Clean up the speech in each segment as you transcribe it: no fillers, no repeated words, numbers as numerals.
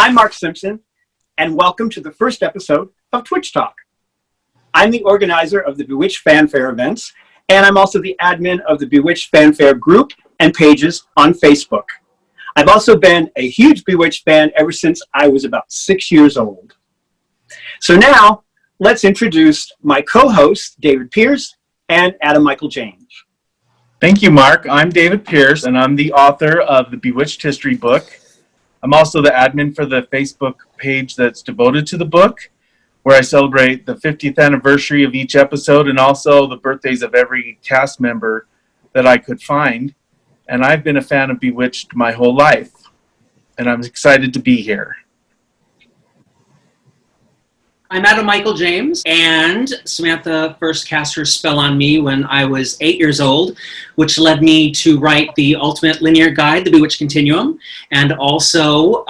I'm Mark Simpson, and welcome to the first episode of Twitch Talk. I'm the organizer of the Bewitched Fan Fare events, and I'm also the admin of the Bewitched Fan Fare group and pages on Facebook. I've also been a huge Bewitched fan ever since I was about 6 years old. So now, let's introduce my co-hosts, David Pierce and Adam Michael James. Thank you, Mark. I'm David Pierce, and I'm the author of the Bewitched History Book. I'm also the admin for the Facebook page that's devoted to the book, where I celebrate the 50th anniversary of each episode and also the birthdays of every cast member that I could find. And I've been a fan of Bewitched my whole life, and I'm excited to be here. I'm Adam Michael James, and Samantha first cast her spell on me when I was 8 years old, which led me to write the ultimate linear guide, The Bewitched Continuum, and also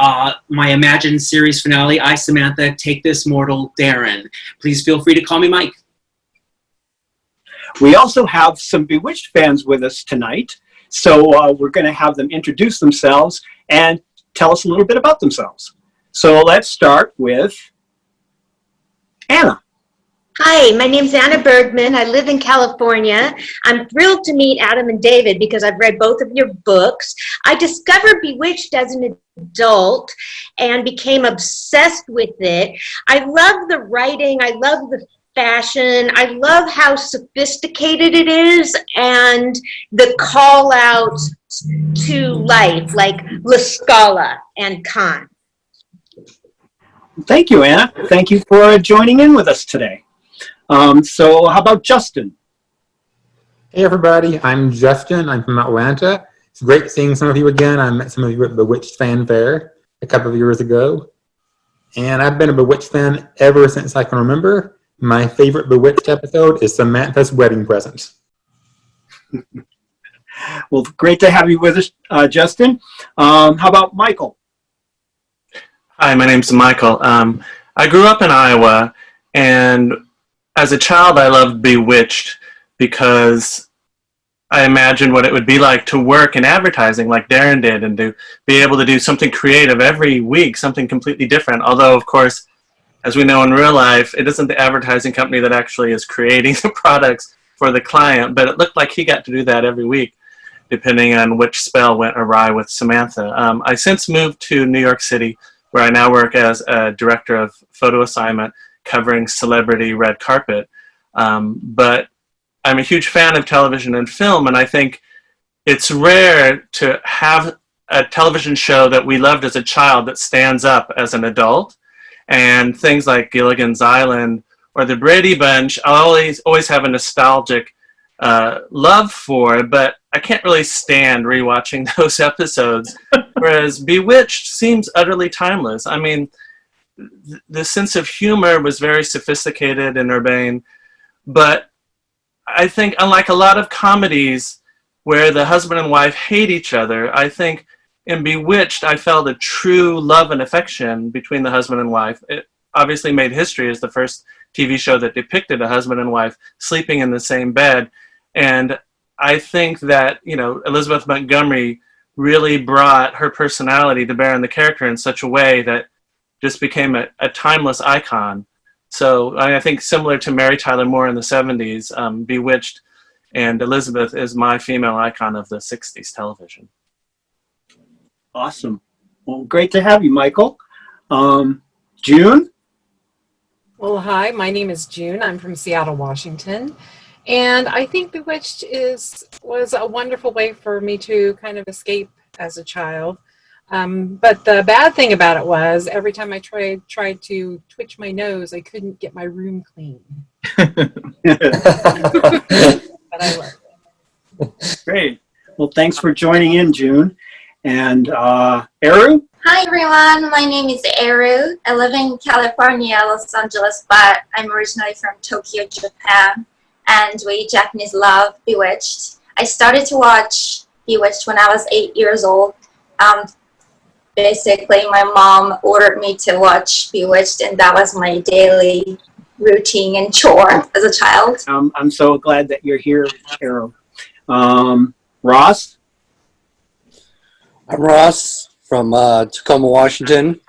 my imagined series finale, I, Samantha, Take This Mortal, Darren. Please feel free to call me Mike. We also have some Bewitched fans with us tonight, so we're going to have them introduce themselves and tell us a little bit about themselves. So let's start with Anna. Hi, my name's Anna Bergman. I live in California. I'm thrilled to meet Adam and David because I've read both of your books. I discovered Bewitched as an adult and became obsessed with it. I love the writing. I love the fashion. I love how sophisticated it is and the call out to life, like La Scala and Kant. Thank you, Anna. Thank you for joining in with us today. So how about Justin? Hey everybody, I'm Justin. I'm from Atlanta. It's great seeing some of you again. I met some of you at the Bewitched Fan Fare a couple of years ago. And I've been a Bewitched fan ever since I can remember. My favorite Bewitched episode is Samantha's wedding present. Well, great to have you with us, Justin. How about Michael? Hi, my name's Michael. I grew up in Iowa, and as a child I loved Bewitched because I imagined what it would be like to work in advertising like Darren did and to be able to do something creative every week, something completely different. Although, of course, as we know in real life, it isn't the advertising company that actually is creating the products for the client, but it looked like he got to do that every week, depending on which spell went awry with Samantha. I since moved to New York City, where I now work as a director of photo assignment covering celebrity red carpet. But I'm a huge fan of television and film, and I think it's rare to have a television show that we loved as a child that stands up as an adult. And things like Gilligan's Island or the Brady Bunch, I always have a nostalgic love for, but I can't really stand rewatching those episodes. Whereas Bewitched seems utterly timeless. I mean, the sense of humor was very sophisticated and urbane, but I think unlike a lot of comedies where the husband and wife hate each other, I think in Bewitched I felt a true love and affection between the husband and wife. It obviously made history as the first TV show that depicted a husband and wife sleeping in the same bed. And I think that, you know, Elizabeth Montgomery really brought her personality to bear on the character in such a way that just became a timeless icon. So I think similar to Mary Tyler Moore in the 70s, Bewitched and Elizabeth is my female icon of the 60s television. Awesome. Well, great to have you, Michael. June? Well, hi, my name is June. I'm from Seattle, Washington. And I think Bewitched was a wonderful way for me to kind of escape as a child. But the bad thing about it was every time I tried to twitch my nose, I couldn't get my room clean. But I loved it. Great. Well, thanks for joining in, June. And Eru? Hi everyone, my name is Eru. I live in California, Los Angeles, but I'm originally from Tokyo, Japan. And we Japanese love Bewitched. I started to watch Bewitched when I was 8 years old. Basically, my mom ordered me to watch Bewitched, and that was my daily routine and chore as a child. I'm so glad that you're here, Eru. Ross? I'm Ross from Tacoma, Washington.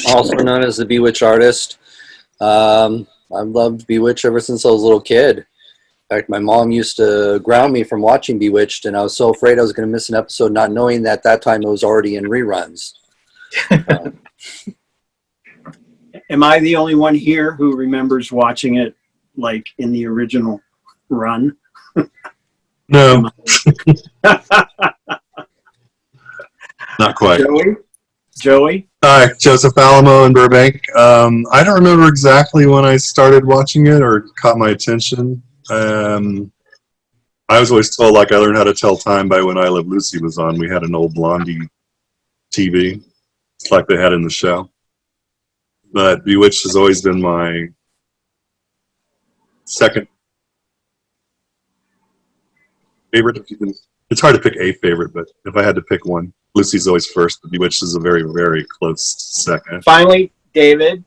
also known as the Bewitched artist. I've loved Bewitched ever since I was a little kid. In fact, my mom used to ground me from watching Bewitched, and I was so afraid I was going to miss an episode, not knowing that that time it was already in reruns. Am I the only one here who remembers watching it like in the original run? No, not quite. Joey? Hi, Joseph Alamo in Burbank. I don't remember exactly when I started watching it or caught my attention. I was always told like I learned how to tell time by when I Love Lucy was on. We had an old Blondie TV, it's like they had in the show. But Bewitched has always been my second favorite. It's hard to pick a favorite, but if I had to pick one, Lucy's always first, but Bewitched is a very, very close second. Finally, David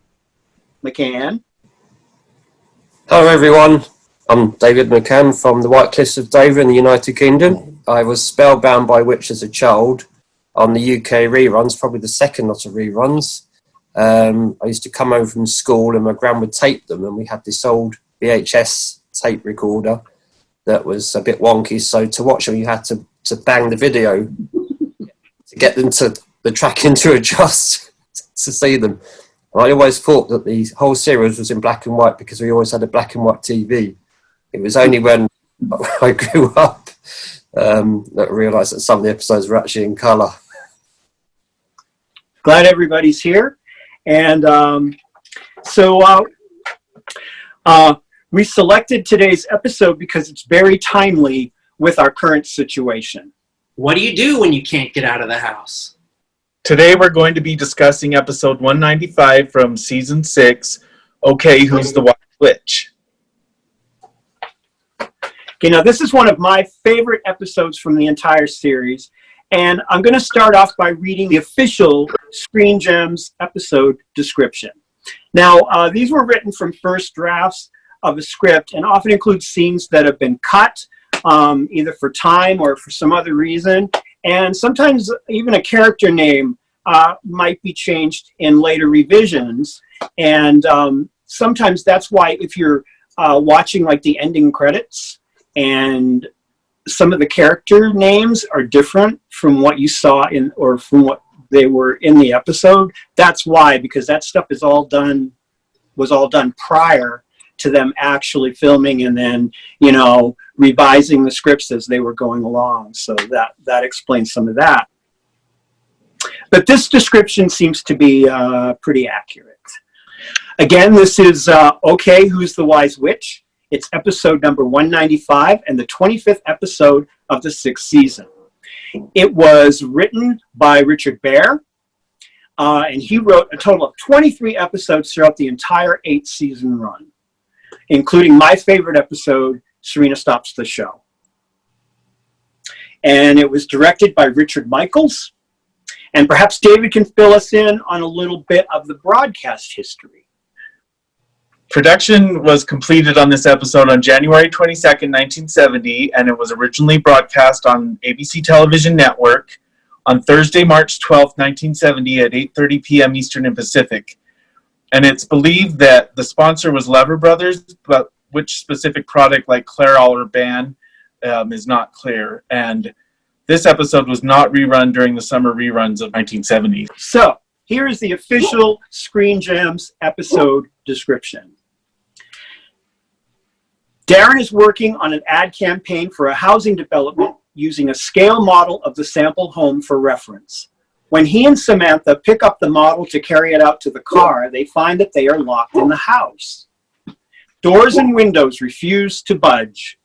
McCann. Hello everyone, I'm David McCann from the White Cliffs of Dover in the United Kingdom. I was spellbound by Witch as a child on the UK reruns, probably the second lot of reruns. I used to come home from school and my gran would tape them, and we had this old VHS tape recorder that was a bit wonky, so to watch them you had to bang the video to get them to the tracking to adjust to see them. And I always thought that the whole series was in black and white because we always had a black and white TV. It was only when I grew up that I realised that some of the episodes were actually in colour. Glad everybody's here. And we selected today's episode because it's very timely with our current situation. What do you do when you can't get out of the house? Today we're going to be discussing episode 195 from season 6, Okay, Who's the Wise Witch? Okay, now this is one of my favorite episodes from the entire series, and I'm going to start off by reading the official Screen Gems episode description. Now, these were written from first drafts of a script and often include scenes that have been cut, either for time or for some other reason, and sometimes even a character name might be changed in later revisions, and sometimes that's why if you're watching like the ending credits and some of the character names are different from what you saw in or from what they were in the episode, that's why, because that stuff was all done prior to them actually filming and then, you know, revising the scripts as they were going along. So that explains some of that. But this description seems to be pretty accurate. Again, this is Okay, Who's the Wise Witch? It's episode number 195 and the 25th episode of the 6th season. It was written by Richard Baer, and he wrote a total of 23 episodes throughout the entire 8-season run, including my favorite episode, Serena Stops the Show. And it was directed by Richard Michaels. And perhaps David can fill us in on a little bit of the broadcast history. Production was completed on this episode on January 22nd, 1970, and it was originally broadcast on ABC Television Network on Thursday, March 12th, 1970 at 8:30 p.m. Eastern and Pacific. And it's believed that the sponsor was Lever Brothers, but which specific product like Clairol or Ban is not clear. And this episode was not rerun during the summer reruns of 1970. So here is the official Screen Gems episode description. Darren is working on an ad campaign for a housing development using a scale model of the sample home for reference. When he and Samantha pick up the model to carry it out to the car, they find that they are locked in the house. Doors and windows refuse to budge.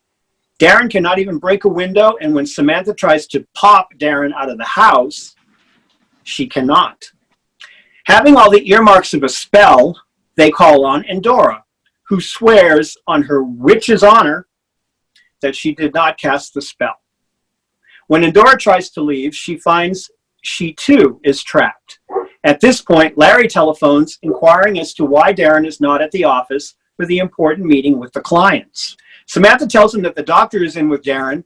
Darren cannot even break a window, and when Samantha tries to pop Darren out of the house, she cannot. Having all the earmarks of a spell, they call on Endora, who swears on her witch's honor that she did not cast the spell. When Endora tries to leave, she finds she too is trapped. At this point, Larry telephones inquiring as to why Darren is not at the office for the important meeting with the clients. Samantha tells him that the doctor is in with Darren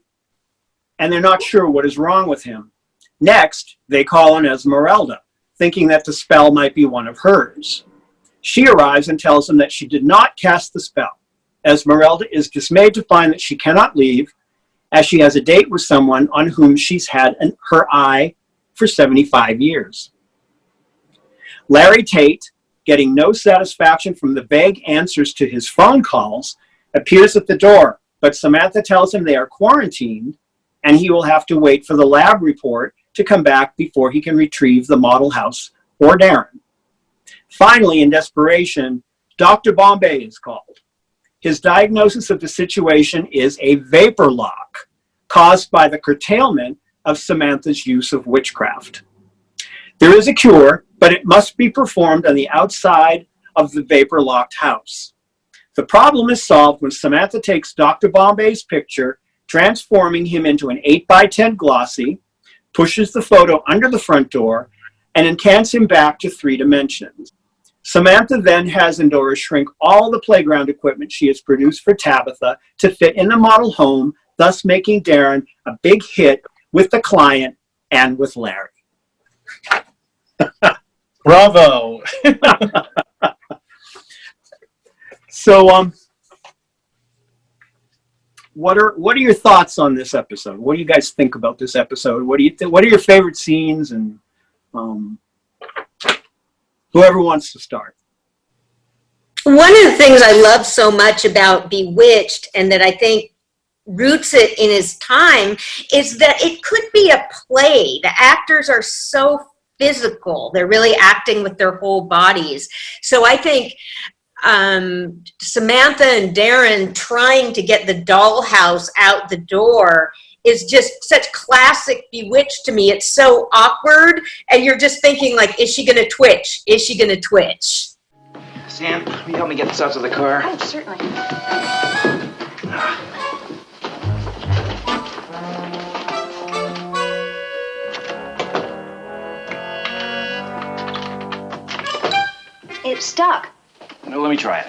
and they're not sure what is wrong with him. Next, they call on Esmeralda, thinking that the spell might be one of hers. She arrives and tells him that she did not cast the spell. Esmeralda is dismayed to find that she cannot leave, as she has a date with someone on whom she's had her eye for 75 years. Larry Tate, getting no satisfaction from the vague answers to his phone calls, appears at the door, but Samantha tells him they are quarantined and he will have to wait for the lab report to come back before he can retrieve the model house or Darren. Finally, in desperation, Dr. Bombay is called. His diagnosis of the situation is a vapor lock caused by the curtailment of Samantha's use of witchcraft. There is a cure, but it must be performed on the outside of the vapor-locked house. The problem is solved when Samantha takes Dr. Bombay's picture, transforming him into an 8x10 glossy, pushes the photo under the front door, and incants him back to 3 dimensions. Samantha then has Endora shrink all the playground equipment she has produced for Tabitha to fit in the model home, thus making Darren a big hit with the client and with Larry. Bravo. So, what are your thoughts on this episode? What do you guys think about this episode? What are your favorite scenes? And whoever wants to start. One of the things I love so much about Bewitched, and that I think roots it in his time, is that it could be a play. The actors are so physical. They're really acting with their whole bodies. So I think Samantha and Darren trying to get the dollhouse out the door is just such classic Bewitched to me. It's so awkward, and you're just thinking, like, is she going to twitch? Is she going to twitch? Sam, will you help me get this out to the car? Oh, certainly. It's stuck. No, let me try it.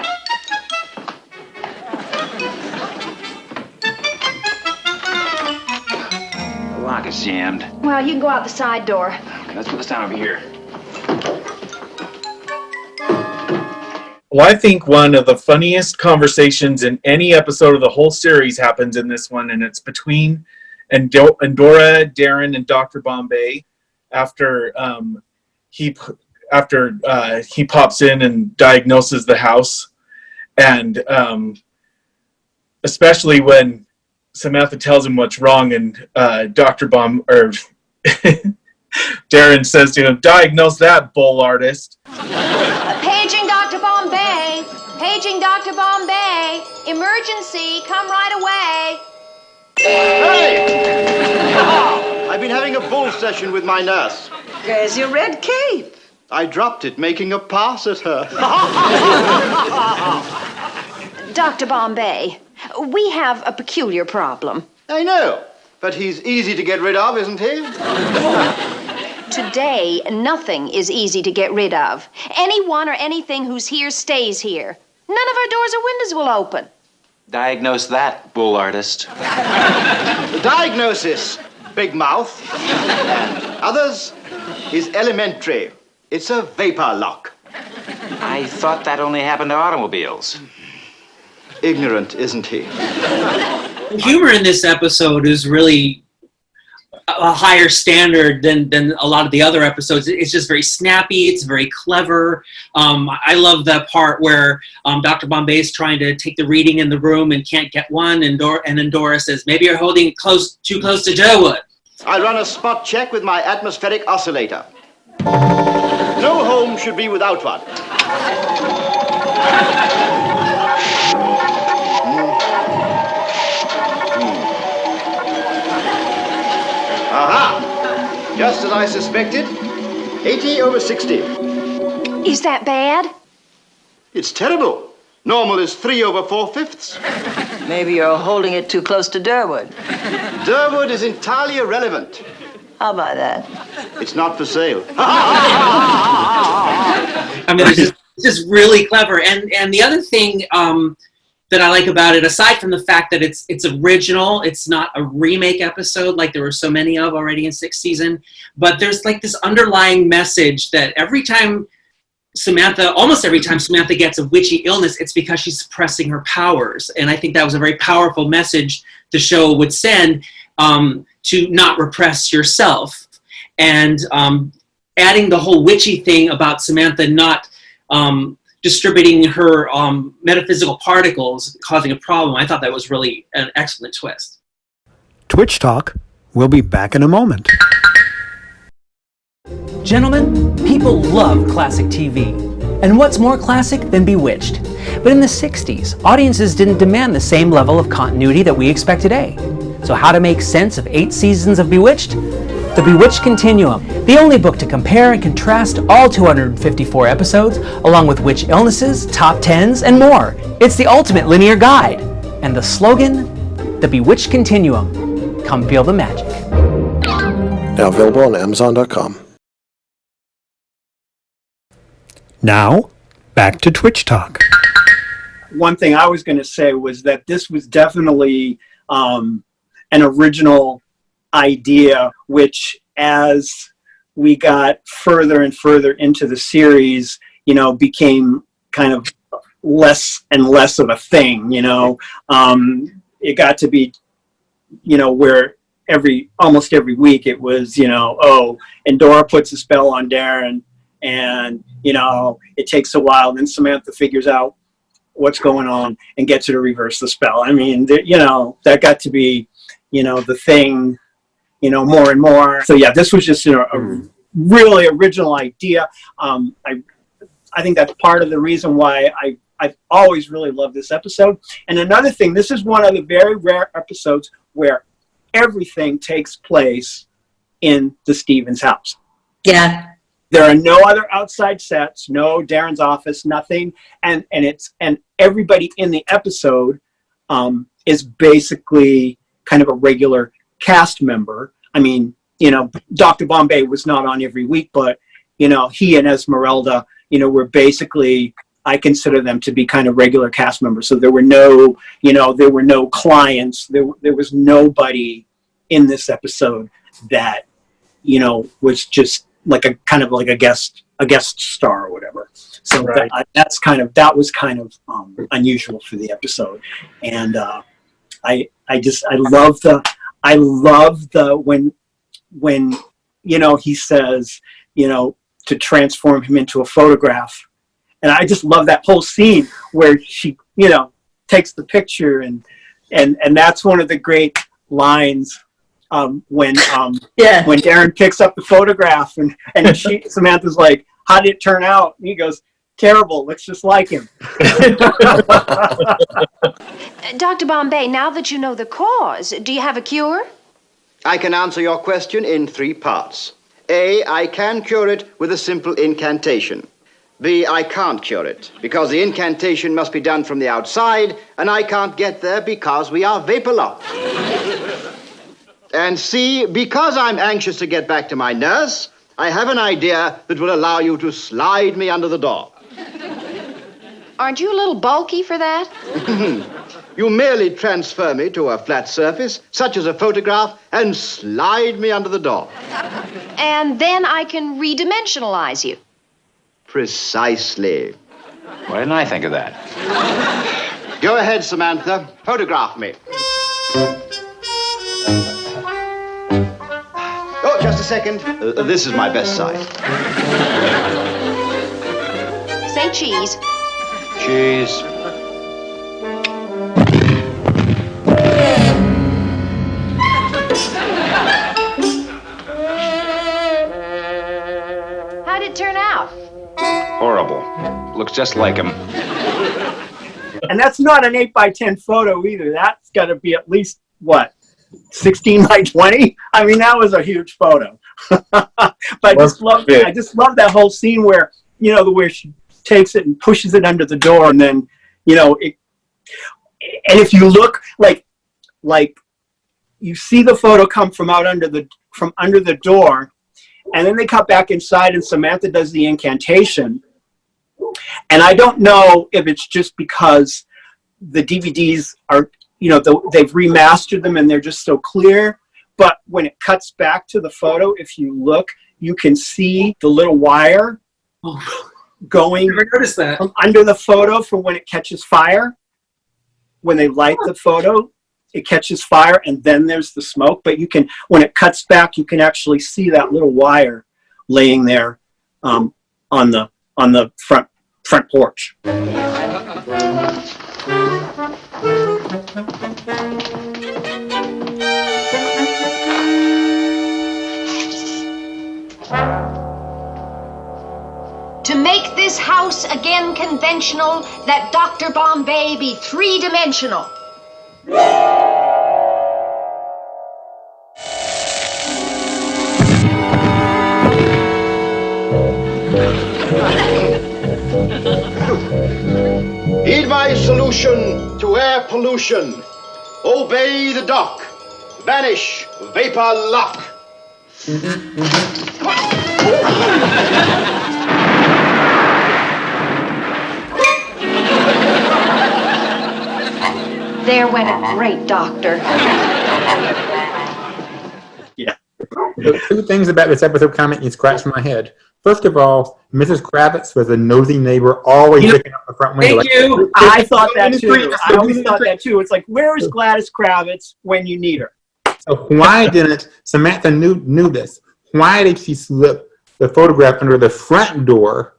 The lock is jammed. Well, you can go out the side door. Okay, let's put this down over here. Well, I think one of the funniest conversations in any episode of the whole series happens in this one, and it's between Endora, Darren, and Dr. Bombay after he pops in and diagnoses the house, and especially when Samantha tells him what's wrong, and Darren says to him, "Diagnose that, bull artist." Paging Dr. Bombay. Paging Dr. Bombay. Emergency. Come right away. Hey! I've been having a bull session with my nurse. Where's your red cape? I dropped it making a pass at her. Dr. Bombay, we have a peculiar problem. I know, but he's easy to get rid of, isn't he? Today, nothing is easy to get rid of. Anyone or anything who's here stays here. None of our doors or windows will open. Diagnose that, bull artist. The diagnosis, big mouth, and others, is elementary. It's a vapor lock. I thought that only happened to automobiles. Ignorant, isn't he? The humor in this episode is really a higher standard than a lot of the other episodes. It's just very snappy. It's very clever. I love that part where Dr. Bombay is trying to take the reading in the room and can't get one, and Endora says, "Maybe you're holding it too close to Durwood." I run a spot check with my atmospheric oscillator. No home should be without one. Aha! Just as I suspected, 80/60. Is that bad? It's terrible. Normal is 3/4. Maybe you're holding it too close to Durwood. Durwood is entirely irrelevant. How about that? It's not for sale. I mean, it's just really clever. And the other thing that I like about it, aside from the fact that it's original, it's not a remake episode like there were so many of already in 6th season, but there's like this underlying message that almost every time Samantha gets a witchy illness, it's because she's suppressing her powers. And I think that was a very powerful message the show would send, to not repress yourself. And adding the whole witchy thing about Samantha not distributing her metaphysical particles, causing a problem, I thought that was really an excellent twist. Twitch Talk. We'll be back in a moment. Gentlemen, people love classic TV. And what's more classic than Bewitched? But in the 60s, audiences didn't demand the same level of continuity that we expect today. So how to make sense of 8 seasons of Bewitched? The Bewitched Continuum, the only book to compare and contrast all 254 episodes, along with witch illnesses, top 10s, and more. It's the ultimate linear guide. And the slogan? The Bewitched Continuum. Come feel the magic. Now available on Amazon.com. Now, back to Twitch Talk. One thing I was going to say was that this was definitely an original idea, which as we got further and further into the series, became kind of less and less of a thing, it got to be, where almost every week it was, and Dora puts a spell on Darren, and, it takes a while, and then Samantha figures out what's going on and gets her to reverse the spell. I mean, that got to be, the thing, more and more. So yeah, this was just a really original idea. I think that's part of the reason why I've always really loved this episode. And another thing, this is one of the very rare episodes where everything takes place in the Stevens house. Yeah. There are no other outside sets, no Darren's office, nothing. And everybody in the episode is basically kind of a regular cast member. I mean, Dr. Bombay was not on every week, but, he and Esmeralda, were basically, I consider them to be kind of regular cast members. So there were no, there were no clients. There was nobody in this episode that, was just like a kind of like a guest star or whatever. So Right. that was kind of unusual for the episode. And I love the when he says, to transform him into a photograph. And I just love that whole scene where she, takes the picture and that's one of the great lines when Darren picks up the photograph and Samantha's like, how did it turn out? And he goes, terrible, looks just like him. Dr. Bombay, now that you know the cause, do you have a cure? I can answer your question in 3 parts. A, I can cure it with a simple incantation. B, I can't cure it, because the incantation must be done from the outside, and I can't get there because we are vapor-locked. And C, because I'm anxious to get back to my nurse, I have an idea that will allow you to slide me under the door. Aren't you a little bulky for that? You merely transfer me to a flat surface, such as a photograph, and slide me under the door. And then I can redimensionalize you. Precisely. Why didn't I think of that? Go ahead, Samantha. Photograph me. Oh, just a second. This is my best side. Say cheese. Cheese. How'd it turn out? Horrible. Looks just like him. And that's not an 8x10 photo either. That's got to be at least, 16x20? I mean, that was a huge photo. But I just love that whole scene where, the way she takes it and pushes it under the door, and then, and if you look like you see the photo come from under the door, and then they cut back inside and Samantha does the incantation. And I don't know if it's just because the DVDs are, they've remastered them and they're just so clear. But when it cuts back to the photo, if you look, you can see the little wire going that. under the photo for when it catches fire. When they light the photo, it catches fire, and then there's the smoke. But when it cuts back, you can actually see that little wire laying there on the front porch. To make this house again conventional, let Dr. Bombay be three-dimensional. Heed my solution to air pollution. Obey the dock. Vanish, vapor lock. There went a great doctor. Yeah. The two things about this episode kind of make me scratch my head. First of all, Mrs. Kravitz was a nosy neighbor, always looking out the front window. Thank you. I thought that too. I always thought that too. It's like, where is Gladys Kravitz when you need her? So why didn't Samantha knew this? Why did she slip the photograph under the front door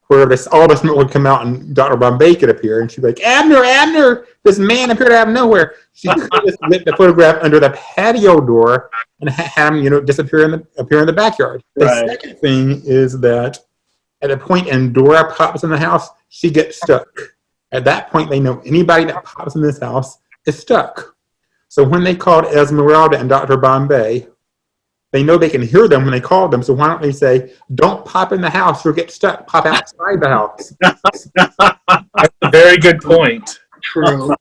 where all the smoke would come out and Dr. Bombay could appear? And she'd be like, Abner, this man appeared out of nowhere. She could have slipped the photograph under the patio door and have him, appear in the backyard. The second thing is that at a point and Dora pops in the house, she gets stuck. At that point, they know anybody that pops in this house is stuck. So when they called Esmeralda and Dr. Bombay, they know they can hear them when they call them. So why don't they say, don't pop in the house, you'll get stuck. Pop outside the house. That's a very good point. True.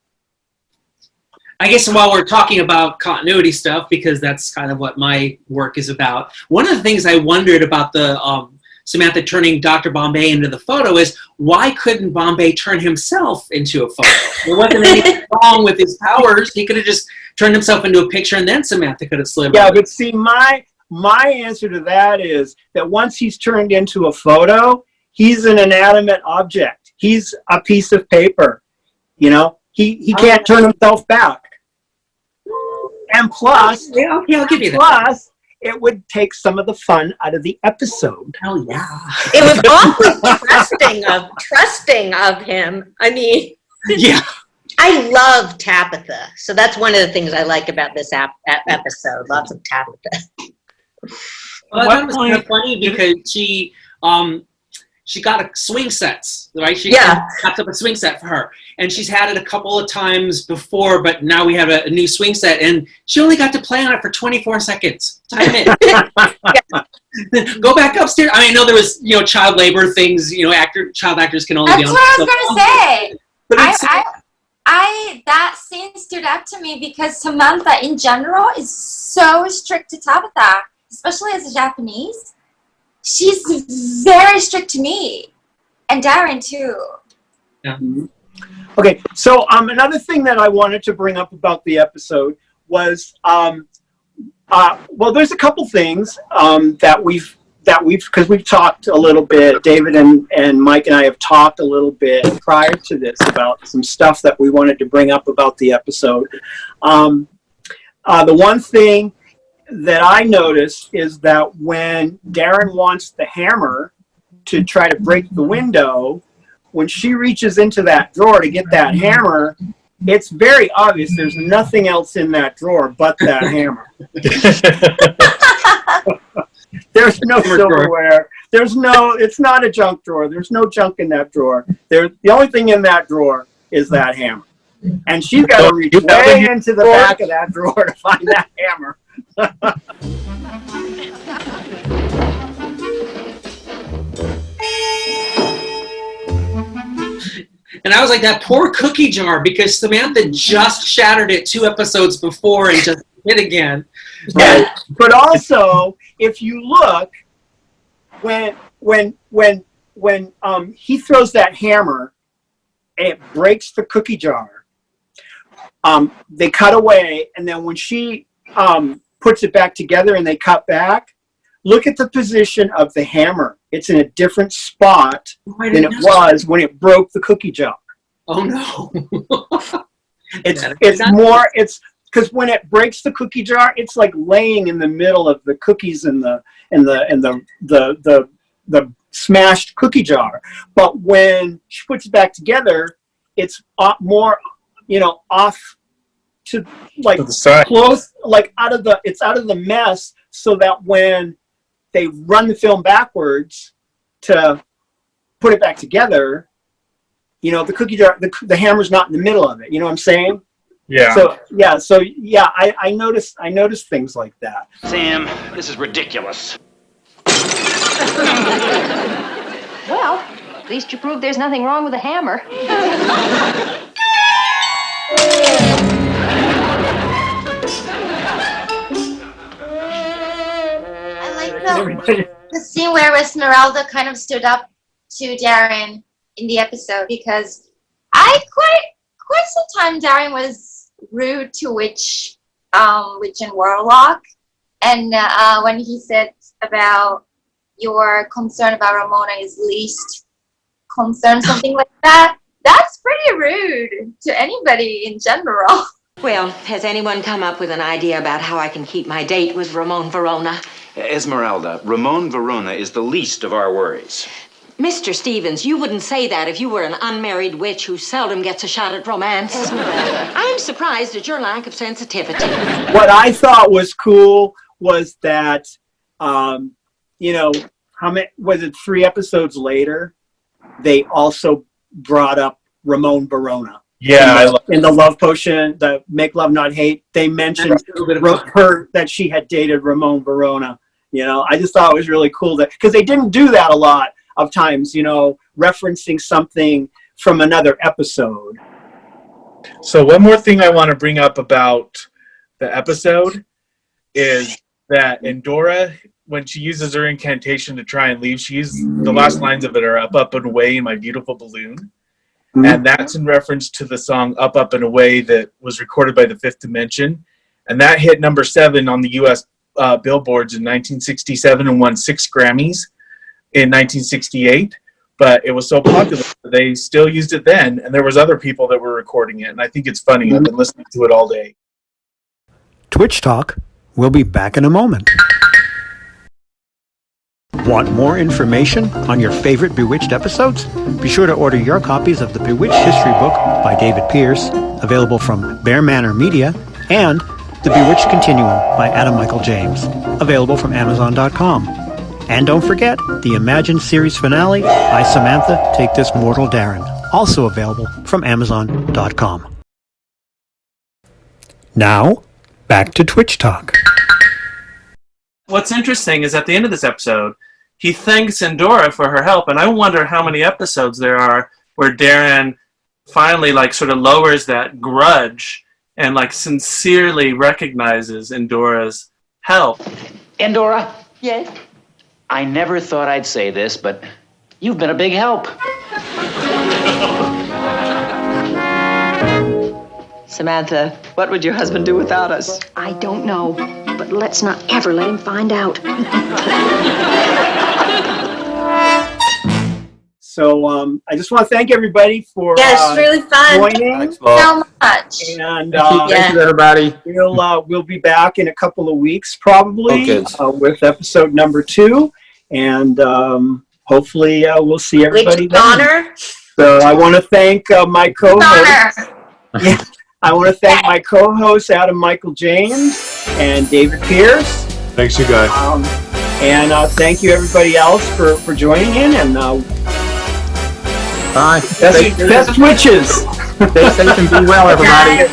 I guess while we're talking about continuity stuff, because that's kind of what my work is about, one of the things I wondered about the Samantha turning Dr. Bombay into the photo is, why couldn't Bombay turn himself into a photo? There wasn't anything wrong with his powers. He could have just turned himself into a picture and then Samantha could have slid. Yeah, but see, my answer to that is that once he's turned into a photo, he's an inanimate object. He's a piece of paper. He can't turn himself back. And plus, I'll give you that. Plus, it would take some of the fun out of the episode. Hell yeah. It was awfully trusting of him. I mean, yeah. I love Tabitha, so that's one of the things I like about this episode. Lots of Tabitha. Well, I thought it was kind of funny because she got a swing sets, right? She got up a swing set for her, and she's had it a couple of times before, but now we have a new swing set, and she only got to play on it for 24 seconds. Time it. Go back upstairs. I know there was child labor things. Child actors can only be on. That's what I was gonna say. But that scene stood out to me because Samantha in general is so strict to Tabitha, especially as a Japanese. She's very strict to me, and Darren too. Yeah. Okay, so another thing that I wanted to bring up about the episode was, there's a couple things because we've talked a little bit. David and Mike and I have talked a little bit prior to this about some stuff that we wanted to bring up about the episode. The one thing that I noticed is that when Darren wants the hammer to try to break the window, when she reaches into that drawer to get that hammer, it's very obvious there's nothing else in that drawer but that hammer. There's no silverware. It's not a junk drawer. There's no junk in that drawer. The only thing in that drawer is that hammer. And she's got to reach way into the back of that drawer to find that hammer. And I was like, that poor cookie jar, because Samantha just shattered it 2 episodes before and just hit again. Right. But also, if you look, when he throws that hammer, and it breaks the cookie jar. they cut away, and then when she puts it back together and they cut back, look at the position of the hammer. It's in a different spot than it was when it broke the cookie jar. Oh no. It's because when it breaks the cookie jar, it's like laying in the middle of the cookies and the smashed cookie jar. But when she puts it back together, it's more, off to like close, like out of the mess, so that when they run the film backwards to put it back together, the cookie jar, the hammer's not in the middle of it. You know what I'm saying? Yeah. I noticed things like that. Sam, this is ridiculous. Well, at least you proved there's nothing wrong with the hammer. I like the scene where Esmeralda kind of stood up to Darren in the episode, because quite some time Darren was rude to Witch and Warlock, and when he said about your concern about Ramona is least concern, something like that, that's pretty rude to anybody in general. Well, has anyone come up with an idea about how I can keep my date with Ramon Verona? Esmeralda, Ramon Verona is the least of our worries. Mr. Stevens, you wouldn't say that if you were an unmarried witch who seldom gets a shot at romance. Esmeralda, I'm surprised at your lack of sensitivity. What I thought was cool was that, how many, was it 3 episodes later, they also brought up Ramon Verona. Yeah, in the Love Potion, the Make Love Not Hate, they mentioned her that she had dated Ramon Verona. I just thought it was really cool that, because they didn't do that a lot of times, referencing something from another episode. So one more thing I want to bring up about the episode is that Endora, when she uses her incantation to try and leave, she uses the last lines of it are up and away in my beautiful balloon. Mm-hmm. And that's in reference to the song Up and Away that was recorded by the Fifth Dimension. And that hit number 7 on the U.S. Billboards in 1967 and won 6 Grammys in 1968. But it was so popular that they still used it then. And there was other people that were recording it. And I think it's funny. I've been listening to it all day. Twitch Talk. We'll be back in a moment. Want more information on your favorite Bewitched episodes? Be sure to order your copies of the Bewitched History Book by David Pierce, available from Bear Manor Media, and the Bewitched Continuum by Adam Michael James, available from Amazon.com. And don't forget the Imagine series finale, I, Samantha, Take This Mortal Darren, also available from Amazon.com. Now, back to Twitch Talk. What's interesting is at the end of this episode, he thanks Endora for her help, and I wonder how many episodes there are where Darren finally sort of lowers that grudge and sincerely recognizes Endora's help. Endora? Yes? I never thought I'd say this, but you've been a big help. Samantha, what would your husband do without us? I don't know, but let's not ever let him find out. So I just want to thank everybody for it's really fun. joining. Thanks, so much. And thank you, everybody. We'll be back in a couple of weeks probably with episode number 2, and hopefully we'll see everybody then. Honor. So I want to thank my co-host. Yeah, I want to thank my co-hosts Adam Michael James and David Pierce. Thanks, you guys. And thank you everybody else for joining in, and bye. Best witches. Stay safe and be well, everybody.